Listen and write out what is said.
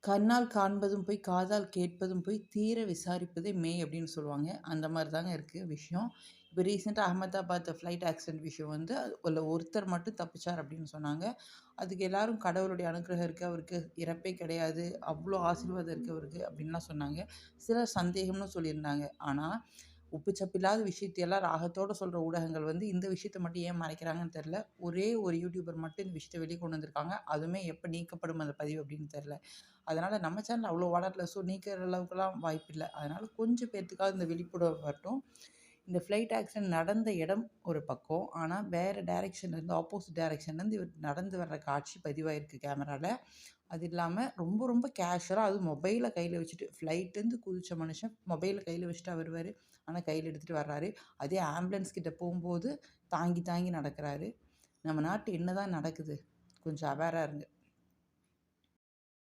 கண்ணால் காண்பதும் போய், காதால் கேட்பதும் போய், தீர விசாரிப்பதே மெய் அப்படின்னு சொல்லுவாங்க. அந்த மாரி தாங்க இருக்கு விஷயம். இப்ப ரீசென்ட்டா அகமதாபாத் ஃப்ளைட் ஆக்சிடென்ட் விஷயம் வந்து அதுல ஒருத்தர் மட்டும் தப்பிச்சார் அப்படின்னு சொன்னாங்க. அதுக்கு எல்லாரும் கடவுளுடைய அனுக்கிரகம் இருக்கு, அவருக்கு இறப்பே கிடையாது, அவ்ளோ ஆசீர்வாதம் இருக்கு அவருக்கு அப்படின்லாம் சொன்னாங்க. சிலர் சந்தேகம்னு சொல்லியிருந்தாங்க. ஆனா, உப்பு சப்பில்லாத விஷயத்தையெல்லாம் ராகத்தோட சொல்ற ஊடகங்கள் வந்து இந்த விஷயத்த மட்டும் ஏன் மறைக்கிறாங்கன்னு தெரியல. ஒரே ஒரு யூடியூபர் மட்டும் இந்த விஷயத்த வெளிய கொண்டு வந்திருக்காங்க. அதுவுமே எப்ப நீக்கப்படும் அந்த பதிவு அப்படின்னு தெரியல. அதனால நம்ம சேனல் அவ்வளோ வளரல. ஸோ நீக்கிற அளவுக்குலாம் வாய்ப்பில்ல. அதனால கொஞ்சம் பேத்துக்காவது இந்த விழிப்புணர்வு வரட்டும். இந்த ஃப்ளைட் ஆக்சிடென்ட் நடந்த இடம் ஒரு பக்கம். ஆனா வேற டைரக்ஷன்லேருந்து ஆப்போசிட் டைரக்ஷன்லேருந்து இவர் நடந்து வர்ற காட்சி பதிவாயிருக்கு கேமரால. அது இல்லாம ரொம்ப ரொம்ப கேஷுவலா அதுவும் மொபைல கையில வச்சுட்டு ஃப்ளைட்லேருந்து குதிச்ச மனுஷன் மொபைல கையில வச்சுட்டா வருவாரு. ஆனா கையில எடுத்துட்டு வர்றாரு. அதே ஆம்புலன்ஸ் கிட்ட போம்போது தாங்கி தாங்கி நடக்கிறாரு. நம்ம நாட்டு என்னதான் நடக்குது? கொஞ்சம் அவேரா இருங்க.